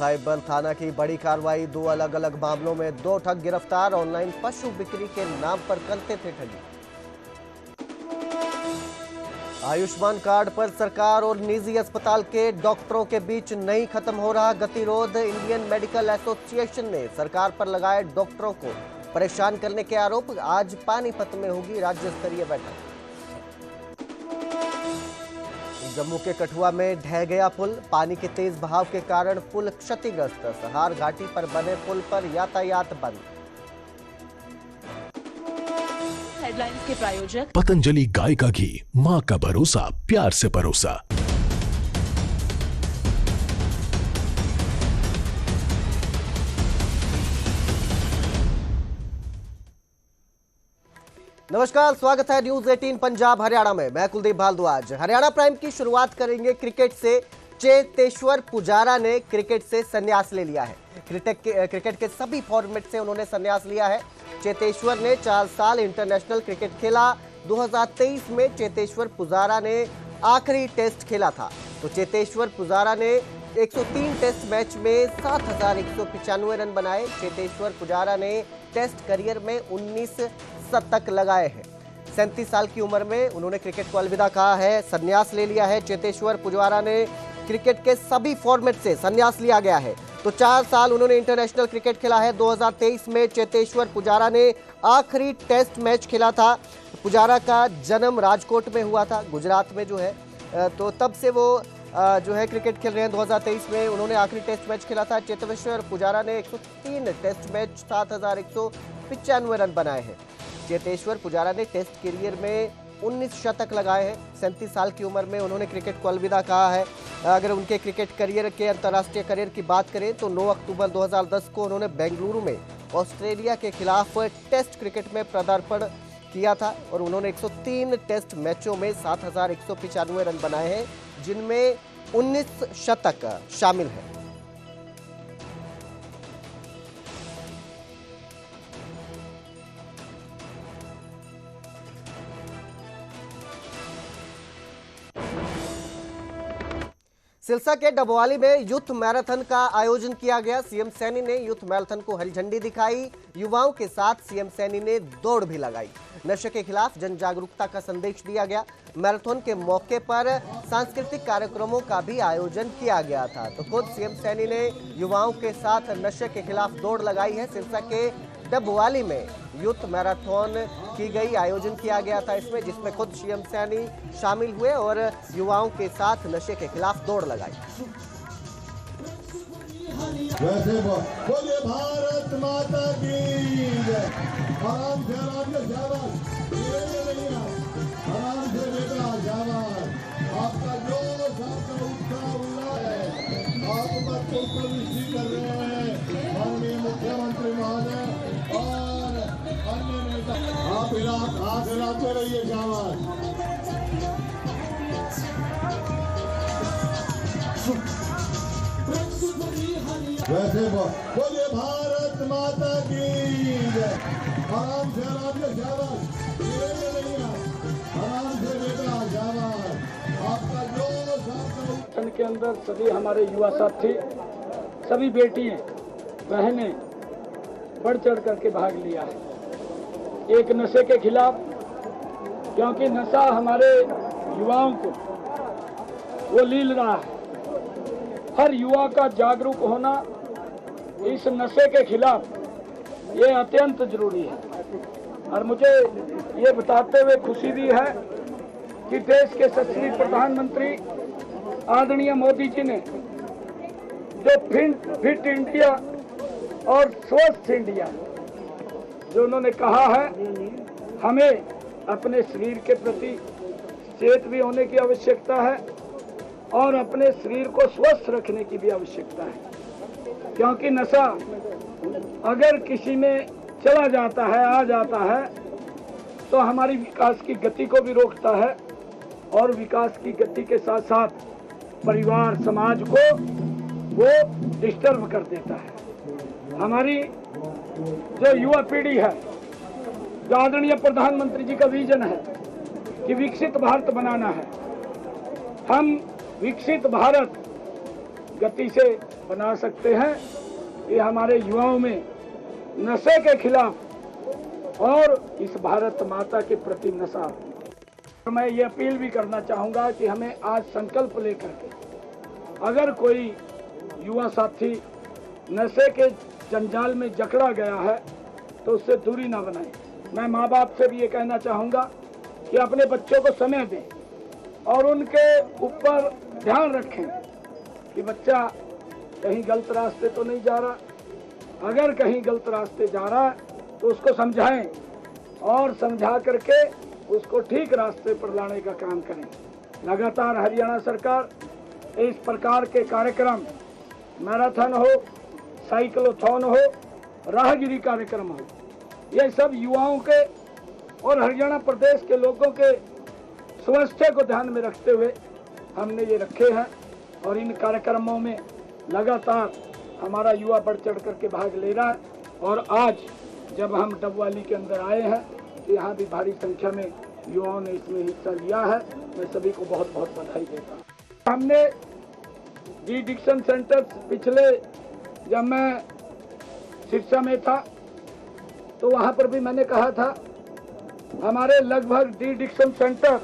साहिबल थाना की बड़ी कार्रवाई, 2 अलग-अलग मामलों में 2 ठग गिरफ्तार। ऑनलाइन पशु बिक्री के नाम पर करते थे ठगी। आयुष्मान कार्ड पर सरकार और निजी अस्पताल के डॉक्टरों के बीच नहीं खत्म हो रहा गतिरोध। इंडियन मेडिकल एसोसिएशन ने सरकार पर लगाए डॉक्टरों को परेशान करने के आरोप। आज पानीपत में होगी राज्य स्तरीय बैठक। जम्मू के कठुआ में ढह गया पुल, पानी के तेज बहाव के कारण पुल क्षतिग्रस्त। सहार घाटी पर बने पुल पर यातायात बंद। हेडलाइंस के प्रायोजक पतंजलि गाय का घी, माँ का भरोसा, प्यार से परोसा। नमस्कार, स्वागत है न्यूज 18 पंजाब हरियाणा में। मैं कुलदीप भारद्वाज। हरियाणा प्राइम की शुरुआत करेंगे क्रिकेट से। चेतेश्वर पुजारा ने क्रिकेट से संन्यास ले लिया है। क्रिकेट के सभी फॉर्मेट से उन्होंने संन्यास लिया है। चेतेश्वर ने 4 साल इंटरनेशनल क्रिकेट खेला। 2023 में चेतेश्वर पुजारा ने आखिरी टेस्ट खेला था। तो चेतेश्वर पुजारा ने 103 टेस्ट मैच में 7,195 रन बनाए। चेतेश्वर पुजारा ने टेस्ट करियर में 19 शतक लगाए हैं। 37 साल की उम्र में उन्होंने क्रिकेट को अलविदा कहा है, संन्यास ले लिया है। चेतेश्वर पुजारा ने क्रिकेट के सभी फॉर्मेट से संन्यास लिया गया है। तो 4 साल उन्होंने इंटरनेशनल क्रिकेट खेला है। 2023 में चेतेश्वर पुजारा ने आखिरी टेस्ट मैच खेला था। पुजारा का जन्म राजकोट में हुआ था, गुजरात में जो है, तो तब से वो जो है क्रिकेट खेल रहे हैं। 2023 में उन्होंने आखिरी टेस्ट मैच खेला था। चेतेश्वर पुजारा ने 103 टेस्ट मैच 7,195 रन बनाए हैं। चेतेश्वर पुजारा ने टेस्ट करियर में 19 शतक लगाए हैं। 37 साल की उम्र में उन्होंने क्रिकेट को अलविदा कहा है। अगर उनके क्रिकेट करियर के अंतर्राष्ट्रीय करियर की बात करें तो 9 अक्टूबर 2010 को उन्होंने बेंगलुरु में ऑस्ट्रेलिया के खिलाफ टेस्ट क्रिकेट में पदार्पण किया था और उन्होंने 103 टेस्ट मैचों में 7,195 रन बनाए हैं, जिनमें 19 शतक शामिल हैं। सिरसा के डबवाली में यूथ मैराथन का आयोजन किया गया। सीएम सैनी ने यूथ मैराथन को हरी झंडी दिखाई। युवाओं के साथ सीएम सैनी ने दौड़ भी लगाई। नशे के खिलाफ जन जागरूकता का संदेश दिया गया। मैराथन के मौके पर सांस्कृतिक कार्यक्रमों का भी आयोजन किया गया था। तो खुद सीएम सैनी ने युवाओं के साथ नशे के खिलाफ दौड़ लगाई है। सिरसा के डबवाली में यूथ मैराथन की गई, आयोजन किया गया था इसमें, जिसमें खुद सीएम सैनी शामिल हुए और युवाओं के साथ नशे के खिलाफ दौड़ लगाई। वैसे बोलिए भारत माता की जय। आराम से शाबाश, आराम से बेटा शाबाश। आपका जोश, आपका उत्साह उल्लास है। आप पर पुष्पवृष्टि कर रहे हैं माननीय मुख्यमंत्री महोदय और अन्य नेता। आप हाथ हिलाते रहिए, शाबाश। वैसे बोलिए भारत माता की जय। आराम से शाबाश, आराम से बेटा शाबाश। आपका जोश, आपका के अंदर सभी हमारे युवा साथी, सभी बेटियां बहनें बढ़ चढ़ करके भाग लिया है एक नशे के खिलाफ, क्योंकि नशा हमारे युवाओं को वो लील रहा है। हर युवा का जागरूक होना इस नशे के खिलाफ ये अत्यंत जरूरी है। और मुझे ये बताते हुए खुशी भी है कि देश के यशस्वी प्रधानमंत्री आदरणीय मोदी जी ने जो फिट इंडिया और स्वस्थ इंडिया जो उन्होंने कहा है, हमें अपने शरीर के प्रति सचेत भी होने की आवश्यकता है और अपने शरीर को स्वस्थ रखने की भी आवश्यकता है। क्योंकि नशा अगर किसी में चला जाता है, आ जाता है, तो हमारी विकास की गति को भी रोकता है और विकास की गति के साथ साथ परिवार समाज को वो डिस्टर्ब कर देता है। हमारी जो युवा पीढ़ी है, जो आदरणीय प्रधानमंत्री जी का विजन है कि विकसित भारत बनाना है, हम विकसित भारत गति से बना सकते हैं कि हमारे युवाओं में नशे के खिलाफ और इस भारत माता के प्रति नशा। मैं ये अपील भी करना चाहूँगा कि हमें आज संकल्प लेकर के अगर कोई युवा साथी नशे के जंजाल में जकड़ा गया है तो उससे दूरी ना बनाए। मैं माँ बाप से भी ये कहना चाहूँगा कि अपने बच्चों को समय दें और उनके ऊपर ध्यान रखें कि बच्चा कहीं गलत रास्ते तो नहीं जा रहा। अगर कहीं गलत रास्ते जा रहा है तो उसको समझाएं और समझा करके उसको ठीक रास्ते पर लाने का काम करें। लगातार हरियाणा सरकार इस प्रकार के कार्यक्रम, मैराथन हो, साइक्लोथॉन हो, राहगिरी कार्यक्रम हो, ये सब युवाओं के और हरियाणा प्रदेश के लोगों के स्वास्थ्य को ध्यान में रखते हुए हमने ये रखे हैं और इन कार्यक्रमों में लगातार हमारा युवा बढ़ चढ़ करके भाग ले रहा है। और आज जब हम डबवाली के अंदर आए हैं तो यहाँ भी भारी संख्या में युवाओं ने इसमें हिस्सा लिया है। मैं सभी को बहुत बहुत बधाई देता हूँ। हमने डी डिक्शन सेंटर पिछले जब मैं सिरसा में था तो वहाँ पर भी मैंने कहा था हमारे लगभग डी डिक्शन सेंटर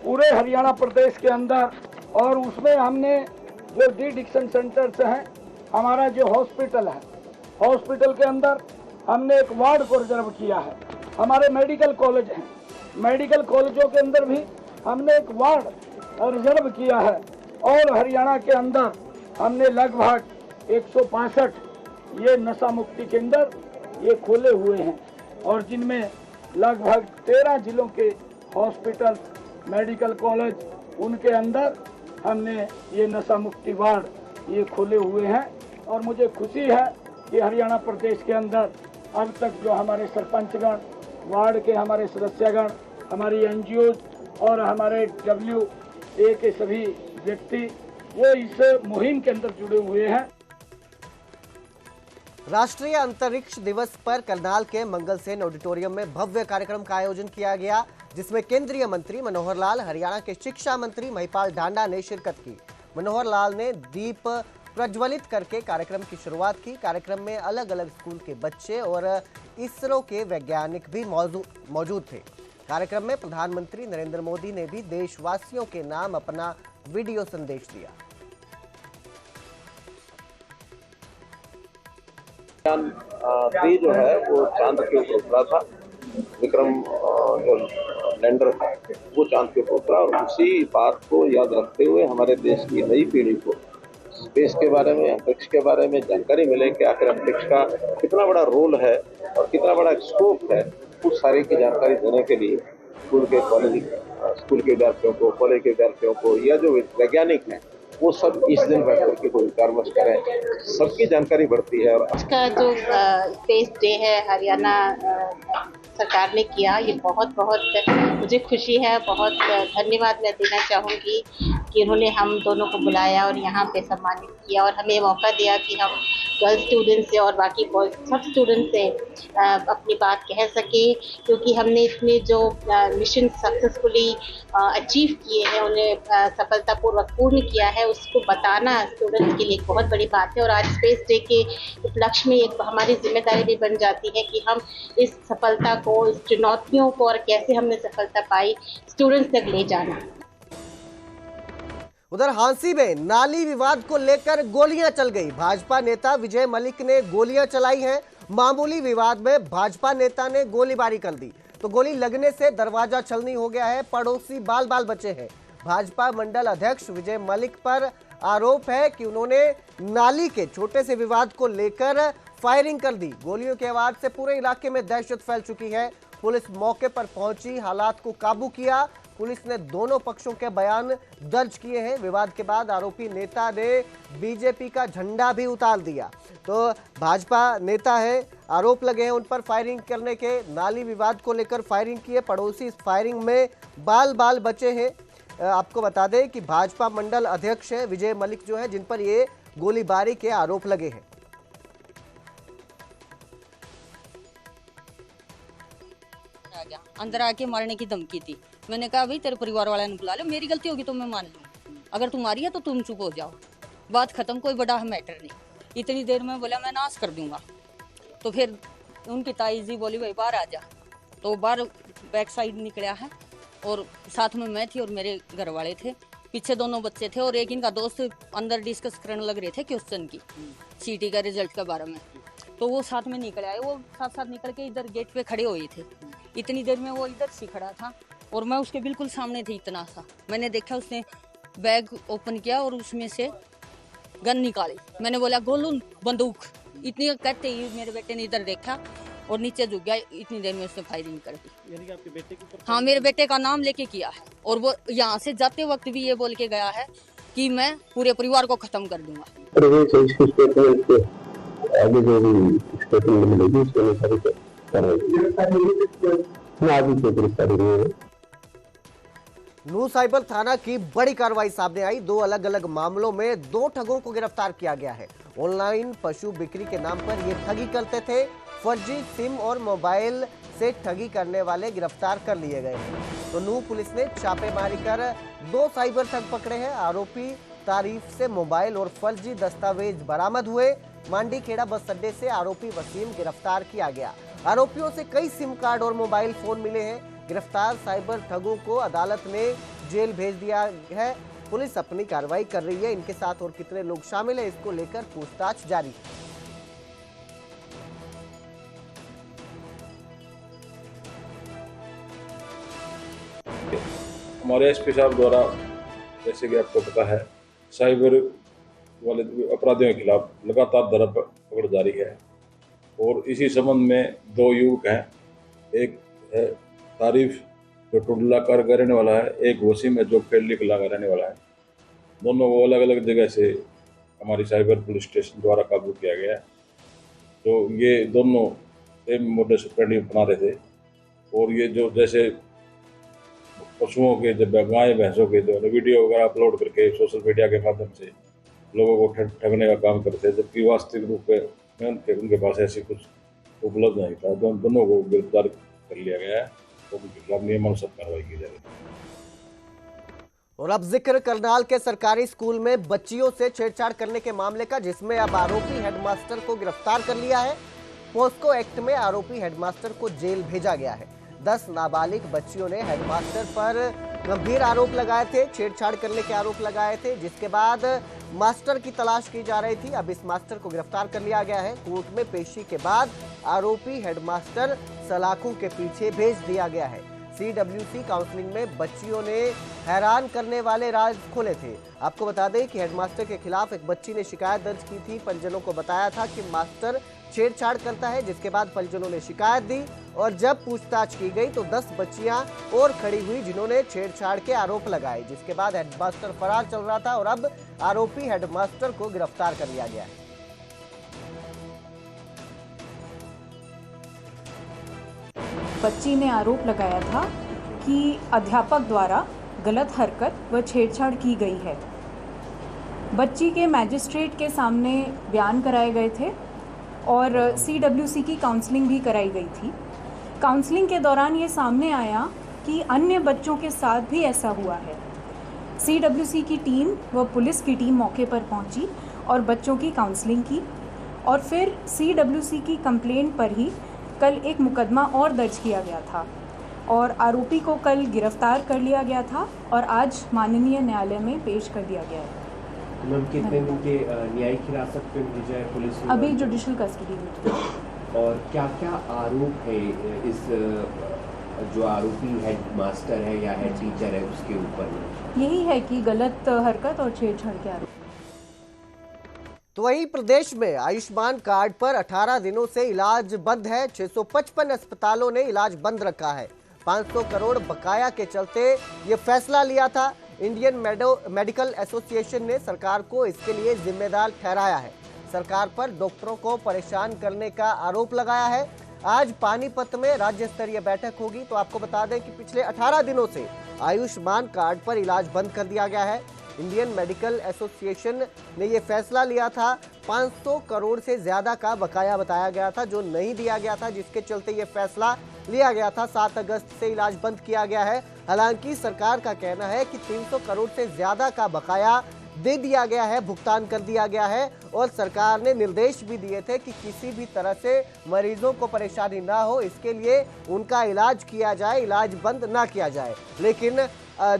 पूरे हरियाणा प्रदेश के अंदर, और उसमें हमने जो डी डिक्शन सेंटर्स हैं, हमारा जो हॉस्पिटल है, हॉस्पिटल के अंदर हमने एक वार्ड को रिजर्व किया है। हमारे मेडिकल कॉलेज हैं, मेडिकल कॉलेजों के अंदर भी हमने एक वार्ड रिजर्व किया है। और हरियाणा के अंदर हमने लगभग 165 ये नशा मुक्ति केंद्र ये खोले हुए हैं और जिनमें लगभग 13 जिलों के हॉस्पिटल, मेडिकल कॉलेज, उनके अंदर हमने ये नशा मुक्ति वार्ड ये खोले हुए हैं। और मुझे खुशी है कि हरियाणा प्रदेश के अंदर अब तक जो हमारे सरपंचगण, वार्ड के हमारे सदस्यगण, हमारी एनजीओ और हमारे WA के सभी व्यक्ति वो इस मुहिम के अंदर जुड़े हुए हैं। राष्ट्रीय अंतरिक्ष दिवस पर करनाल के मंगलसेन ऑडिटोरियम में भव्य कार्यक्रम का आयोजन किया गया, जिसमें केंद्रीय मंत्री मनोहर लाल, हरियाणा के शिक्षा मंत्री महिपाल ढांडा ने शिरकत की। मनोहर लाल ने दीप प्रज्वलित करके कार्यक्रम की शुरुआत की। कार्यक्रम में अलग अलग स्कूल के बच्चे और इसरो के वैज्ञानिक भी मौजूद थे। कार्यक्रम में प्रधानमंत्री नरेंद्र मोदी ने भी देशवासियों के नाम अपना वीडियो संदेश दिया। भी जो है वो चांद के ऊपर उतरा था। विक्रम जो लैंडर था वो चांद के ऊपर उतरा, और उसी बात को याद रखते हुए हमारे देश की नई पीढ़ी को स्पेस के बारे में, अंतरिक्ष के बारे में जानकारी मिले कि आखिर अंतरिक्ष का कितना बड़ा रोल है और कितना बड़ा स्कोप है, उस सारी की जानकारी देने के लिए स्कूल के विद्यार्थियों को, कॉलेज के विद्यार्थियों को या जो वैज्ञानिक हैं वो सब इस दिन बैठ करके कोई विचार विमर्श करें, सबकी जानकारी बढ़ती है। और इसका जो स्पेस डे है हरियाणा सरकार ने किया, ये बहुत मुझे खुशी है। बहुत धन्यवाद मैं देना चाहूँगी कि उन्होंने हम दोनों को बुलाया और यहाँ पे सम्मानित किया और हमें मौका दिया कि हम गर्ल्स स्टूडेंट से और बाकी बॉयज सब स्टूडेंट से अपनी बात कह सके, क्योंकि हमने इतने जो मिशन सक्सेसफुली अचीव किए हैं, उन्हें सफलतापूर्वक पूर्ण किया है, उसको बताना स्टूडेंट्स के लिए एक बहुत बड़ी बात है। और आज स्पेस डे के उपलक्ष्य में एक हमारी जिम्मेदारी भी बन जाती है कि हम इस सफलता को, इस चुनौतियों को और कैसे हमने सफलता पाई स्टूडेंट्स तक ले जाना। उधर हांसी में नाली विवाद को लेकर गोलियां चल गई। भाजपा नेता विजय मलिक ने गोलियां चलाई हैं। मामूली विवाद में भाजपा नेता ने गोलीबारी कर दी तो गोली लगने से दरवाजा छलनी हो गया है। पड़ोसी बाल बाल बचे हैं। भाजपा मंडल अध्यक्ष विजय मलिक पर आरोप है कि उन्होंने नाली के छोटे से विवाद को लेकर फायरिंग कर दी। गोलियों की आवाज से पूरे इलाके में दहशत फैल चुकी है। पुलिस मौके पर पहुंची, हालात को काबू किया। पुलिस ने दोनों पक्षों के बयान दर्ज किए हैं। विवाद के बाद आरोपी नेता ने बीजेपी का झंडा भी उतार दिया। तो भाजपा नेता है, आरोप लगे हैं उन पर फायरिंग करने के। नाली विवाद को लेकर फायरिंग की है। पड़ोसी इस फायरिंग में बाल बाल बचे हैं। आपको बता दें कि भाजपा मंडल अध्यक्ष है विजय मलिक जो है, जिन पर ये गोलीबारी के आरोप लगे हैं। अंदर आके मारने की धमकी थी। मैंने कहा भाई तेरे परिवार वाले ने बुला लो, मेरी गलती होगी तो मैं मान लूँ, अगर तुम्हारी है तो तुम चुप हो जाओ। बात खत्म, कोई बड़ा मैटर नहीं। इतनी देर में बोला मैं नाश कर दूंगा। तो फिर उनकी ताई जी बोली भाई बाहर आ जा। तो बाहर बैक साइड निकला है और साथ में मैं थी और मेरे घर वाले थे, पीछे दोनों बच्चे थे और एक इनका दोस्त अंदर डिस्कस करने लग रहे थे क्वेश्चन की सीटी का रिजल्ट के बारे में। तो वो साथ में निकल आए, वो साथ साथ निकल के इधर गेट पे खड़े हुए थे। इतनी देर में वो इधर से खड़ा था और मैं उसके बिल्कुल सामने थी। इतना सा मैंने देखा, उसने बैग ओपन किया और उसमें से गन निकाली। मैंने बोला गोलून बंदूक। इतनी कहते ही मेरे बेटे ने इधर देखा और नीचे झुक गया। इतनी देर में उसने फायरिंग कर दी। यानी कि आपके बेटे के ऊपर? हाँ, मेरे बेटे का नाम लेके किया है और वो यहाँ से जाते वक्त भी ये बोल के गया है कि मैं पूरे परिवार को खत्म कर दूंगा। आगे जो भी स्टेटमेंट मिलेगी उसके अनुसार गिरफ्तारी हुई है। न्यू साइबर थाना की बड़ी कार्रवाई सामने आई। 2 अलग अलग मामलों में 2 ठगों को गिरफ्तार किया गया है। ऑनलाइन पशु बिक्री के नाम पर ये ठगी करते थे। फर्जी सिम और मोबाइल से ठगी करने वाले गिरफ्तार कर लिए गए हैं। तो नूह पुलिस ने छापेमारी कर 2 साइबर ठग पकड़े हैं। आरोपी तारीफ से मोबाइल और फर्जी दस्तावेज बरामद हुए। मांडी खेड़ा बस अड्डे से आरोपी वसीम गिरफ्तार किया गया। आरोपियों से कई सिम कार्ड और मोबाइल फोन मिले हैं। गिरफ्तार साइबर ठगों को अदालत ने जेल भेज दिया है। पुलिस अपनी कार्रवाई कर रही है। इनके साथ और कितने लोग शामिल हैं, इसको लेकर पूछताछ जारी है। हमारे एसपी साहब द्वारा, जैसे कि आपको पता है, साइबर वाले अपराधियों के खिलाफ लगातार धरपकड़ जारी है और इसी संबंध में 2 युवक हैं। एक है तारीफ जो टुडला का रहने वाला है, एक वसीम है जो केडली कला का रहने वाला है। दोनों को अलग अलग जगह से हमारी साइबर पुलिस स्टेशन द्वारा काबू किया गया है। तो ये दोनों सेम मोडस ऑपरेंडी बना रहे थे और ये जो जैसे पशुओं के, जब गाय भैंसों के जो वीडियो वगैरह अपलोड करके सोशल मीडिया के माध्यम से लोगों को ठगने का काम करते हैं, जबकि वास्तविक रूप में उनके पास ऐसी कुछ उपलब्ध नहीं था। तो दोनों को गिरफ्तार कर लिया गया है तो उनके खिलाफ नियमानुसार कार्रवाई की जाएगी। और अब जिक्र करनाल के सरकारी स्कूल में बच्चियों से छेड़छाड़ करने के मामले का, जिसमें अब आरोपी हेडमास्टर को गिरफ्तार कर लिया है। पोस्को एक्ट में आरोपी हेडमास्टर को जेल भेजा गया है। 10 नाबालिग बच्चियों ने हेडमास्टर पर गंभीर आरोप लगाए थे, छेड़छाड़ करने के आरोप लगाए थे, जिसके बाद मास्टर की तलाश की जा रही थी। अब इस मास्टर को गिरफ्तार कर लिया गया है। कोर्ट में पेशी के बाद आरोपी हेडमास्टर सलाखों के पीछे भेज दिया गया है। CWC काउंसलिंग में बच्चियों ने हैरान करने वाले राज खोले थे। आपको बता दें कि हेडमास्टर के खिलाफ एक बच्ची ने शिकायत दर्ज की थी। परिजनों को बताया था कि मास्टर छेड़छाड़ करता है, जिसके बाद परिजनों ने शिकायत दी और जब पूछताछ की गई तो 10 बच्चियां और खड़ी हुई जिन्होंने छेड़छाड़ के आरोप लगाए, जिसके बाद हेडमास्टर फरार चल रहा था और अब आरोपी हेडमास्टर को गिरफ्तार कर लिया गया है। बच्ची ने आरोप लगाया था कि अध्यापक द्वारा गलत हरकत व छेड़छाड़ की गई है। बच्ची के मैजिस्ट्रेट के सामने बयान कराए गए थे और CWC की काउंसलिंग भी कराई गई थी। काउंसलिंग के दौरान ये सामने आया कि अन्य बच्चों के साथ भी ऐसा हुआ है। CWC की टीम व पुलिस की टीम मौके पर पहुंची और बच्चों की काउंसलिंग की और फिर CWC की कंप्लेंट पर ही कल एक मुकदमा और दर्ज किया गया था और आरोपी को कल गिरफ्तार कर लिया गया था और आज माननीय न्यायालय में पेश कर दिया गया है। मैम, कितने दिन के न्यायिक हिरासत में भेजा है पुलिस ने? अभी जुडिशल कस्टडी में। और क्या क्या आरोप है इस जो आरोपी हेडमास्टर है या हेड टीचर है उसके ऊपर? यही है कि गलत हरकत और छेड़छाड़ के आरोप। तो वहीं प्रदेश में आयुष्मान कार्ड पर 18 दिनों से इलाज बंद है। 655 अस्पतालों ने इलाज बंद रखा है। 500 करोड़ बकाया के चलते ये फैसला लिया था। इंडियन मेडिकल एसोसिएशन ने सरकार को इसके लिए जिम्मेदार ठहराया है। सरकार पर डॉक्टरों को परेशान करने का आरोप लगाया है। आज पानीपत में राज्य स्तरीय बैठक होगी। तो आपको बता दें कि पिछले 18 दिनों से आयुष्मान कार्ड पर इलाज बंद कर दिया गया है। इंडियन मेडिकल एसोसिएशन ने यह फैसला लिया था। 500 करोड़ से ज्यादा का बकाया बताया गया था जो नहीं दिया गया था, जिसके चलते यह फैसला लिया गया था। 7 अगस्त से इलाज बंद किया गया है। हालांकि सरकार का कहना है कि 300 करोड़ से ज्यादा का बकाया दे दिया गया है, भुगतान कर दिया गया है और सरकार ने निर्देश भी दिए थे कि किसी भी तरह से मरीजों को परेशानी ना हो, इसके लिए उनका इलाज किया जाए, इलाज बंद ना किया जाए। लेकिन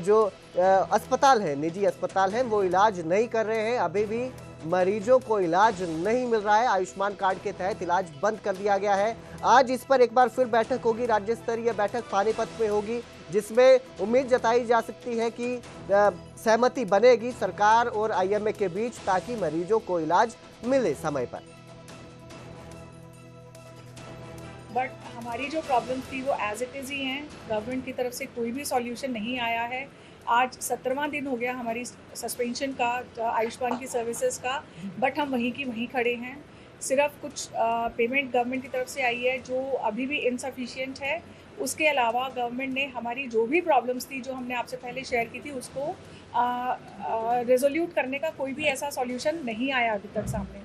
जो अस्पताल है, निजी अस्पताल हैं, वो इलाज नहीं कर रहे हैं। अभी भी मरीजों को इलाज नहीं मिल रहा है। आयुष्मान कार्ड के तहत इलाज बंद कर दिया गया है। आज इस पर एक बार फिर बैठक होगी, राज्य स्तरीय बैठक पानीपत में होगी, जिसमें उम्मीद जताई जा सकती है कि सहमति बनेगी सरकार और आईएमए के बीच, ताकि मरीजों को इलाज मिले समय पर। बट हमारी जो प्रॉब्लम थी वो एज इट इज़ ही हैं। गवर्नमेंट की तरफ से कोई भी सॉल्यूशन नहीं आया है। आज 17वां दिन हो गया हमारी सस्पेंशन का, आयुष्मान की सर्विसेज का, बट हम वहीं की वहीं खड़े हैं। सिर्फ कुछ पेमेंट गवर्नमेंट की तरफ से आई है जो अभी भी इनसफिशिएंट है। उसके अलावा गवर्नमेंट ने हमारी जो भी प्रॉब्लम्स थी, जो हमने आपसे पहले शेयर की थी, उसको रिजोल्यूट करने का कोई भी ऐसा सॉल्यूशन नहीं आया अभी तक सामने।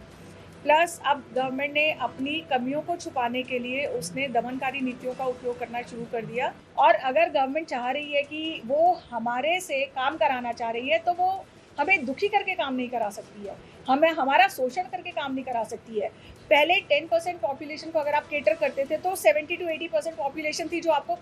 प्लस अब गवर्नमेंट ने अपनी कमियों को छुपाने के लिए उसने दमनकारी नीतियों का उपयोग करना शुरू कर दिया। और अगर गवर्नमेंट चाह रही है कि वो हमारे से काम कराना चाह रही है, तो वो हमें दुखी करके काम नहीं करा सकती है, हमें हमारा शोषण करके काम नहीं करा सकती है। पहले 10% पॉपुलेशन को अगर आप केटर करते थे तो 70 to 80% पॉपुलेशन थी जो आपको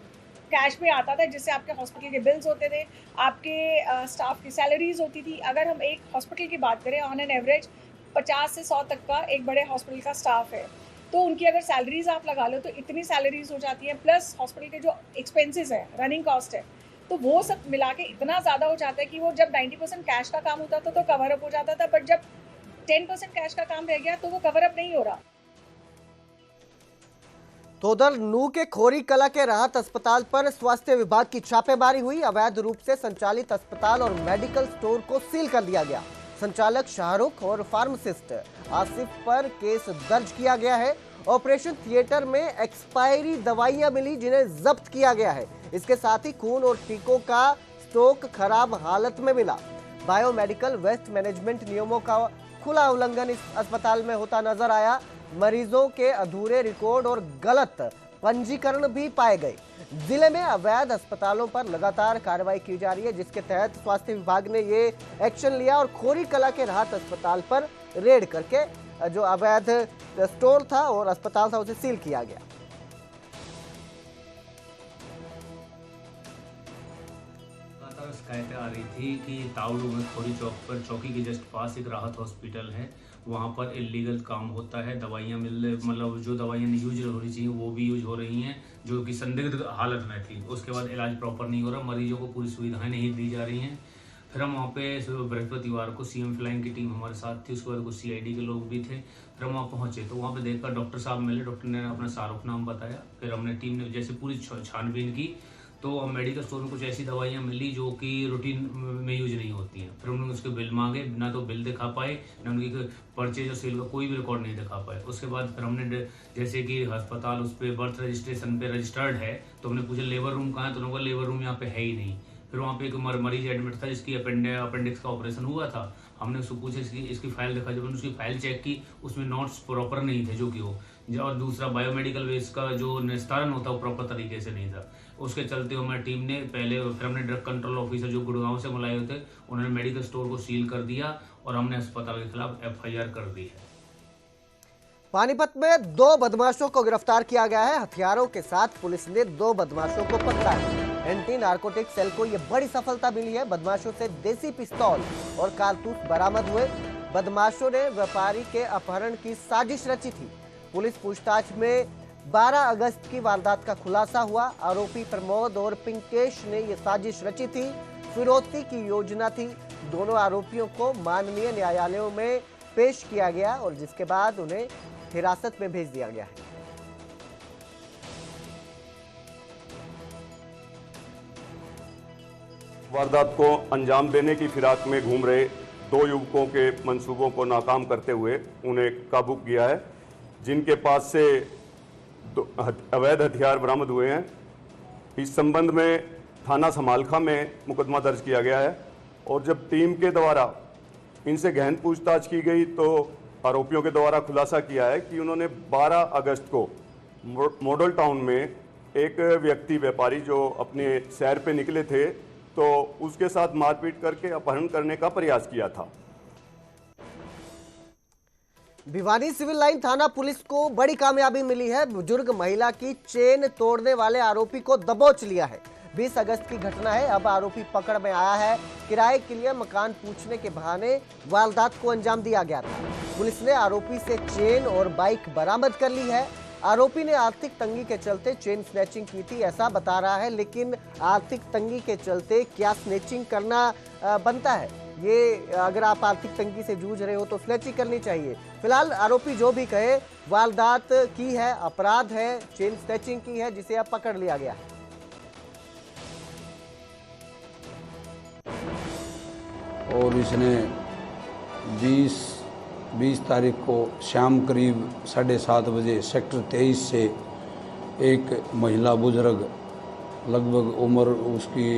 कैश में आता था, जिससे आपके हॉस्पिटल के बिल्स होते थे, आपके स्टाफ की सैलरीज होती थी। अगर हम एक हॉस्पिटल की बात करें, ऑन एन एवरेज 50 से 100 तक का एक बड़े हॉस्पिटल का स्टाफ है, तो उनकी अगर सैलरीज आप लगा लो तो इतनी सैलरीज हो जाती हैं, प्लस हॉस्पिटल के जो एक्सपेंसेस है, रनिंग कॉस्ट है, तो वो सब मिला के इतना ज़्यादा हो जाता है कि वो जब 90% कैश का काम होता था तो कवर अप हो जाता था, बट जब 10% कैश का काम रह गया तो वो कवर अप नहीं हो रहा। तो उधर नूह के खोरी कला के राहत अस्पताल पर स्वास्थ्य विभाग की छापेमारी हुई। अवैध रूप से संचालित अस्पताल और मेडिकल स्टोर को सील कर दिया गया। संचालक शाहरुख और फार्मासिस्ट आसिफ पर केस दर्ज किया गया है। ऑपरेशन थिएटर में एक्सपायरी दवाइयां मिली, जिन्हें जब्त किया गया है। इसके साथ ही खून और टीकों का स्टॉक खराब हालत में मिला। बायोमेडिकल वेस्ट मैनेजमेंट नियमों का खुला उल्लंघन इस अस्पताल में होता नजर आया। मरीजों के अधूरे रिकॉर्ड और गलत पंजीकरण भी पाए गए। जिले में अवैध अस्पतालों पर लगातार कार्रवाई की जा रही है, जिसके तहत स्वास्थ्य विभाग ने ये एक्शन लिया और खोरी कला के राहत अस्पताल पर रेड करके जो अवैध स्टोर था और अस्पताल था उसे सील किया गया। शिकायतें आ रही थी कि तावड़ू में खोरी चौक पर, चौकी के जस्ट पास एक राहत हॉस्पिटल है, वहाँ पर इलीगल काम होता है। दवाइयाँ मतलब जो दवाइयाँ यूज होनी चाहिए वो भी यूज हो रही हैं, जो कि संदिग्ध हालत में थी। उसके बाद इलाज प्रॉपर नहीं हो रहा, मरीजों को पूरी सुविधाएं नहीं दी जा रही हैं। फिर हम वहाँ पे बृहस्पतिवार को सीएम फ्लाइंग की टीम हमारे साथ थी, उसके बाद कुछ सीआईडी के लोग भी थे। फिर हम वहाँ पहुँचे तो वहाँ पे देखकर डॉक्टर साहब मिले। डॉक्टर ने अपना शाहरुख नाम बताया। फिर हमने टीम ने जैसे पूरी छानबीन की तो मेडिकल स्टोर में कुछ ऐसी दवाइयाँ मिली जो कि रूटीन में यूज नहीं होती हैं। फिर उन्होंने उसके बिल मांगे, ना तो बिल दिखा पाए, ना उनकी परचेज और सेल का कोई भी रिकॉर्ड नहीं दिखा पाए। उसके बाद फिर हमने जैसे कि अस्पताल उस पर बर्थ रजिस्ट्रेशन पे रजिस्टर्ड है, तो हमने पूछा लेबर रूम कहाँ है, तो उन्होंने लेबर रूम यहाँ पे है ही नहीं। फिर वहाँ पे एक मरीज एडमिट था जिसकी अपेंडिक्स का ऑपरेशन हुआ था। हमने उसको पूछा इसकी फाइल दिखा, जब उसकी फाइल चेक की उसमें नोट्स प्रॉपर नहीं थे जो कि हो, और दूसरा बायोमेडिकल वेस्ट का जो निस्तारण होता है वो प्रॉपर तरीके से नहीं था। उसके चलते हमारी टीम ने फिर हमने ड्रग कंट्रोल ऑफिसर जो गुड़गांव से बुलाए हुए थे, उन्होंने मेडिकल स्टोर को सील कर दिया और हमने अस्पताल के खिलाफ FIR कर दी है। पानीपत में 2 बदमाशों को गिरफ्तार किया गया है। हथियारों के साथ पुलिस ने 2 बदमाशों को पकड़ा है। एंटी नार्कोटिक सेल को यह बड़ी सफलता मिली है। बदमाशों से देसी पिस्तौल और कारतूस बरामद हुए। बदमाशों ने व्यापारी के अपहरण की साजिश रची थी। पुलिस पूछताछ में 12 अगस्त की वारदात का खुलासा हुआ। आरोपी प्रमोद और पिंकेश ने यह साजिश रची थी, फिरौती की योजना थी। दोनों आरोपियों को माननीय न्यायालयों में पेश किया गया और जिसके बाद उन्हें हिरासत में भेज दिया गया है। वारदात को अंजाम देने की फिराक में घूम रहे 2 युवकों के मंसूबों को नाकाम करते हुए उन्हें काबू किया है, जिनके पास से अवैध हथियार बरामद हुए हैं। इस संबंध में थाना समालखा में मुकदमा दर्ज किया गया है और जब टीम के द्वारा इनसे गहन पूछताछ की गई तो आरोपियों के द्वारा खुलासा किया है कि उन्होंने 12 अगस्त को मॉडल टाउन में एक व्यक्ति व्यापारी जो अपने सैर पे निकले थे तो उसके साथ मारपीट करके अपहरण करने का प्रयास किया था। भिवानी सिविल लाइन थाना पुलिस को बड़ी कामयाबी मिली है। बुजुर्ग महिला की चेन तोड़ने वाले आरोपी को दबोच लिया है। 20 अगस्त की घटना है। अब आरोपी पकड़ में आया है। किराए के लिए मकान पूछने के बहाने वारदात को अंजाम दिया गया था। पुलिस ने आरोपी से चेन और बाइक बरामद कर ली है। आरोपी ने आर्थिक तंगी के चलते चेन स्नैचिंग की थी ऐसा बता रहा है, लेकिन आर्थिक तंगी के चलते क्या स्नैचिंग करना बनता है? ये अगर आप आर्थिक तंगी से जूझ रहे हो तो स्नैचिंग करनी चाहिए। फिलहाल आरोपी जो भी कहे, वारदात की है, अपराध है, चेन स्नैचिंग की है, जिसे अब पकड़ लिया गया है। और इसने 20 तारीख को शाम करीब 7:30 बजे सेक्टर 23 से एक महिला बुजुर्ग, लगभग उम्र उसकी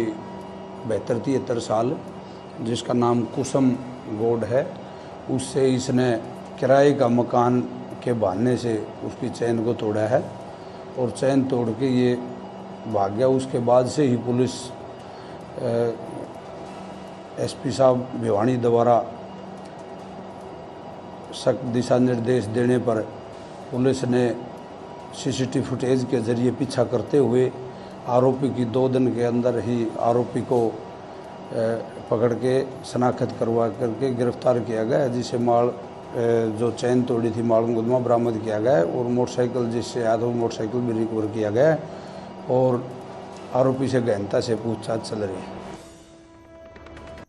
72-73 साल, जिसका नाम कुसुम गौड़ है, उससे इसने किराए का मकान के बहाने से उसकी चैन को तोड़ा है और चैन तोड़ के ये भाग गया। उसके बाद से ही पुलिस एसपी साहब भिवानी द्वारा सख्त दिशा निर्देश देने पर पुलिस ने सीसीटीवी फुटेज के जरिए पीछा करते हुए आरोपी की 2 दिन के अंदर ही आरोपी को पकड़ के शनाख्त करवा करके गिरफ्तार किया गया, जिसे जो चैन तोड़ी थी माल मुकदमा बरामद किया गया है और मोटरसाइकिल जिससे आया था वो मोटरसाइकिल भी रिकवर किया गया है और आरोपी से गहनता से पूछताछ चल रही है।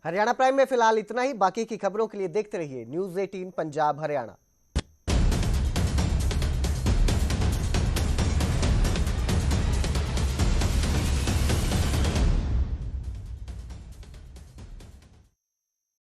हरियाणा प्राइम में फिलहाल इतना ही। बाकी की खबरों के लिए देखते रहिए न्यूज़ 18 पंजाब हरियाणा।